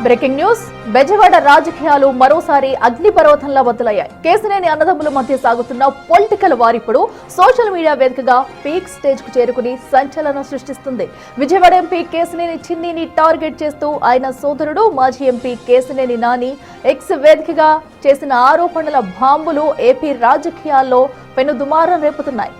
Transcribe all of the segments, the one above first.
Breaking news. Bezawada రాజకీయాలు మరోసారి అగ్నిపర్వతంలా బదులయ్యాయి. కేసినేని అన్నదమ్ముల మధ్య సాగుతున్న పొలిటికల్ వార్ ఇప్పుడు సోషల్ మీడియా వేదికగా పీక్ స్టేజ్ కు చేరుకుని సంచలనం సృష్టిస్తుంది. విజయవాడ ఎంపీ కేసినేని చిన్నిని టార్గెట్ చేస్తూ ఆయన సోదరుడు మాజీ ఎంపీ కేసినేని నాని ఎక్స్ వేదికగా చేసిన ఆరోపణల బాంబులు ఏపీ రాజకీయాల్లో పెనుదుమారం రేపుతున్నాయి.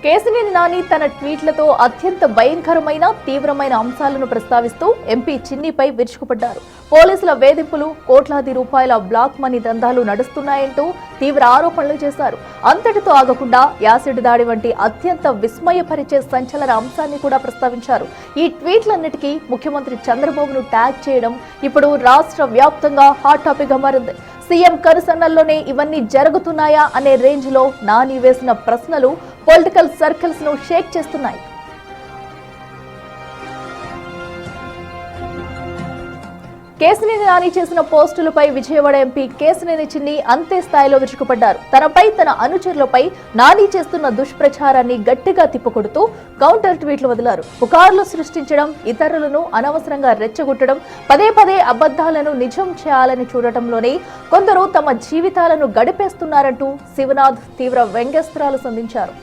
కేసినేని నాని తన ట్వీట్లతో అత్యంత భయంకరమైన తీవ్రమైన అంశాలను ప్రస్తావిస్తూ ఎంపీ చిన్నిపై విరుచుకుపడ్డారు. పోలీసుల వేధింపులు, కోట్లాది రూపాయల బ్లాక్ మనీ దందాలు నడుస్తున్నాయంటూ తీవ్ర ఆరోపణలు చేశారు. అంతటితో ఆగకుండా యాసిడ్ దాడి వంటి అత్యంత విస్మయపరిచే సంచలన అంశాన్ని కూడా ప్రస్తావించారు. ఈ ట్వీట్లన్నిటికీ ముఖ్యమంత్రి చంద్రబాబును ట్యాగ్ చేయడం ఇప్పుడు రాష్ట్ర వ్యాప్తంగా హాట్ టాపిక్ గా మారింది. సీఎం కనుసన్నల్లోనే ఇవన్నీ జరుగుతున్నాయా అనే రేంజ్ లో నాని వేసిన ప్రశ్నలు పొలిటికల్ సర్కిల్స్ ను షేక్ చేస్తున్నాయి. కేసినేని నాని చేసిన పోస్టులపై విజయవాడ ఎంపీ కేసినేని చిన్ని అంతే స్థాయిలో విరుచుకుపడ్డారు. తనపై తన అనుచరులపై నాని చేస్తున్న దుష్ప్రచారాన్ని గట్టిగా తిప్పుకొడుతూ కౌంటర్ ట్వీట్లు వదిలారు. పుకార్లు సృష్టించడం, ఇతరులను అనవసరంగా రెచ్చగొట్టడం, పదే పదే అబద్ధాలను నిజం చేయాలని చూడటంలోనే కొందరు తమ జీవితాలను గడిపేస్తున్నారంటూ శివనాథ్ తీవ్ర వ్యంగ్యాస్త్రాలు సంధించారు.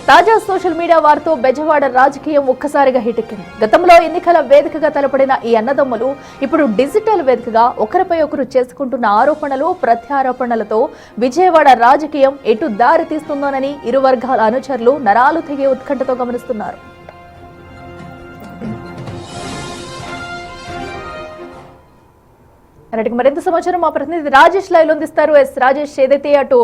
తాజా సోషల్ మీడియా వారితో బెజవాడ రాజకీయం ఒక్కసారిగా హిటెక్కింది. గతంలో ఎన్నికల వేదికగా తలపడిన ఈ అన్నదమ్ములు ఇప్పుడు డిజిటల్ వేదికగా ఒకరిపై ఒకరు చేసుకుంటున్న ఆరోపణలు, ప్రత్యారోపణలతో విజయవాడ రాజకీయం ఎటు దారి తీస్తుందోనని ఇరు వర్గాల అనుచరులు నరాలు తెగే ఉత్కంఠతో గమనిస్తున్నారు. మరింత సమాచారం మా ప్రతినిధి రాజేష్ లైవ్ లో అందిస్తారు. రాజేష్, ఏదైతే అటు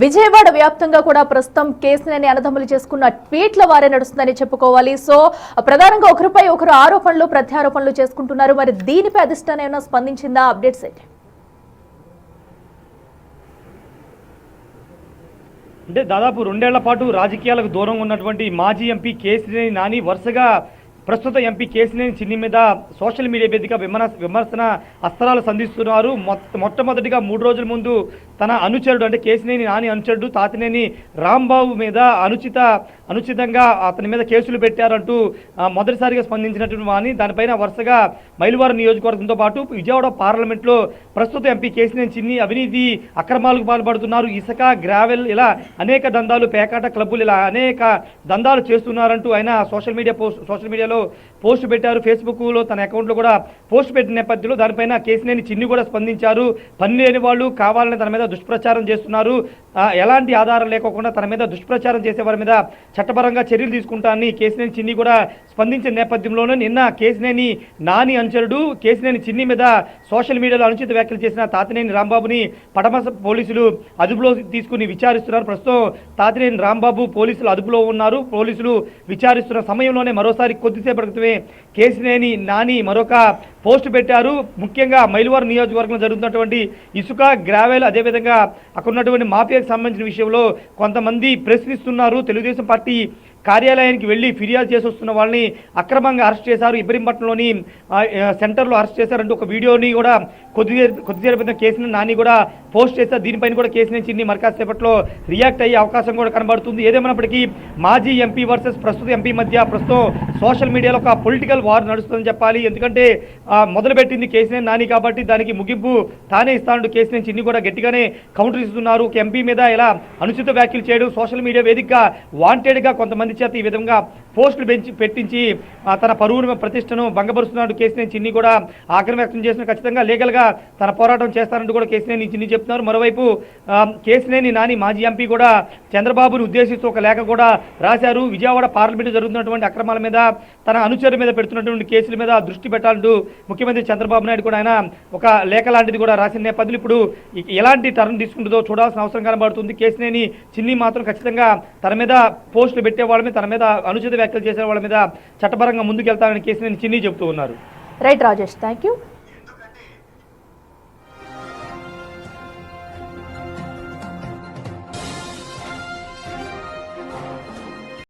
విజయవాడ వ్యాప్తంగా కూడా ప్రస్తుతం కేసినేని అన్నదమ్ములు చేసుకున్న ట్వీట్ల వారే నడుస్తుందని చెప్పుకోవాలి. సో ప్రధానంగా ఒకరిపై ఒకరు ఆరోపణలు, ప్రత్యారోపణలు చేసుకుంటున్నారు. మరి దీనిపై అధిష్టానం ఏమైనా స్పందించిందా? అప్డేట్స్ ఏంటి? అంటే దాదాపు 2 ఏళ్ల పాటు రాజకీయాలకు దూరంగా ఉన్నటువంటి మాజీ ఎంపీ కేసినేని నాని వరుసగా ప్రస్తుత ఎంపీ కేసినేని చిన్ని మీద సోషల్ మీడియా వేదిక విమర్శన అస్త్రాలు సంధిస్తున్నారు. మొట్టమొదటిగా 3 రోజుల ముందు తన అనుచరుడు, అంటే కేసినేని నాని అనుచరుడు తాతినేని రాంబాబు మీద అనుచితంగా అతని మీద కేసులు పెట్టారంటూ మొదటిసారిగా స్పందించినటువంటి వాని దానిపైన వరుసగా మైలువారం నియోజకవర్గంతో పాటు విజయవాడ పార్లమెంట్లో ప్రస్తుత ఎంపీ కేసినేని చిన్ని అవినీతి అక్రమాలకు పాల్పడుతున్నారు, ఇసుక, గ్రావెల్, ఇలా అనేక దందాలు, పేకాట క్లబ్బులు, ఇలా అనేక దందాలు చేస్తున్నారంటూ ఆయన సోషల్ మీడియాలో పోస్ట్ పెట్టారు. ఫేస్బుక్లో తన అకౌంట్లో కూడా పోస్ట్ పెట్టిన నేపథ్యంలో దానిపైన కేసినేని చిన్ని కూడా స్పందించారు. పని లేని వాళ్ళు కావాలని తన మీద దుష్ప్రచారం చేస్తున్నారు, ఎలాంటి ఆధారం లేకోకుండా తన మీద దుష్ప్రచారం చేసే వారి మీద చట్టపరంగా చర్యలు తీసుకుంటానని కేసినేని చిన్ని కూడా స్పందించిన నేపథ్యంలోనే నిన్న కేసినేని నాని అనుచరుడు కేసినేని చిన్ని మీద సోషల్ మీడియాలో అనుచిత వ్యాఖ్యలు చేసిన తాతినేని రాంబాబుని పడమస పోలీసులు అదుపులో తీసుకుని విచారిస్తున్నారు. ప్రస్తుతం తాతినేని రాంబాబు పోలీసులు అదుపులో ఉన్నారు. పోలీసులు విచారిస్తున్న సమయంలోనే మరోసారి కొద్దిసేపటి క్రితమే కేసినేని నాని మరొక పోస్ట్ పెట్టారు. ముఖ్యంగా మైలువారం నియోజకవర్గంలో జరుగుతున్నటువంటి ఇసుక, గ్రావెల్, అదేవిధంగా అక్కడ ఉన్నటువంటి మాఫియాకు సంబంధించిన విషయంలో కొంతమంది ప్రశ్నిస్తున్నారు. తెలుగుదేశం పార్టీ కార్యాలయానికి వెళ్ళి ఫిర్యాదు చేసి వస్తున్న వాళ్ళని అక్రమంగా అరెస్ట్ చేశారు. ఇబ్రహీంపట్నంలోని సెంటర్లో అరెస్ట్ చేశారంటూ ఒక వీడియోని కూడా కొద్దిసేపు కేసినేని నాని కూడా పోస్ట్ చేశారు. దీనిపైన కూడా కేసినేని చిన్ని మరికాసేపట్లో రియాక్ట్ అయ్యే అవకాశం కూడా కనబడుతుంది. ఏదేమైనప్పటికీ మాజీ ఎంపీ వర్సెస్ ప్రస్తుత ఎంపీ మధ్య ప్రస్తుతం సోషల్ మీడియాలో ఒక పొలిటికల్ వార్ నడుస్తుందని చెప్పాలి. ఎందుకంటే మొదలుపెట్టింది కేసినేని నాని కాబట్టి దానికి ముగింపు తానే ఇస్తానంటూ కేసినేని చిన్ని కూడా గట్టిగానే కౌంటర్ ఇస్తున్నారు. ఒక ఎంపీ మీద ఇలా అనుచిత వ్యాఖ్యలు చేయడం, సోషల్ మీడియా వేదికగా వాంటెడ్గా కొంతమంది చేత ఈ విధంగా పోస్టులు పెట్టించి తన పరువును, ప్రతిష్టను భంగపరుస్తున్నాడు కేసినేని చిన్ని కూడా ఆగ్రహం వ్యక్తం చేసిన ఖచ్చితంగా లీగల్గా తన పోరాటం చేస్తారంటూ కూడా కేసినేని చిన్ని చెప్తున్నారు. మరోవైపు కేసినేని నాని మాజీ ఎంపీ కూడా చంద్రబాబును ఉద్దేశిస్తూ ఒక లేఖ కూడా రాశారు. విజయవాడ పార్లమెంటు జరుగుతున్నటువంటి అక్రమాల మీద, తన అనుచరుల మీద పెడుతున్నటువంటి కేసుల మీద దృష్టి పెట్టాలంటూ ముఖ్యమంత్రి చంద్రబాబు నాయుడు కూడా ఆయన ఒక లేఖ లాంటిది కూడా రాసిన నేపథ్యంలో ఇప్పుడు ఎలాంటి టర్న్ తీసుకుంటుందో చూడాల్సిన అవసరం కనబడుతుంది. కేసినేని చిన్ని మాత్రం ఖచ్చితంగా తన మీద పోస్టులు పెట్టే వాళ్ళ మీద, తన మీద అనుచిత వ్యాఖ్యలు చేసే వాళ్ళ మీద చట్టపరంగా ముందుకెళ్తానని కేసినేని చిన్ని చెబుతూ ఉన్నారు. Right Rajesh, thank you.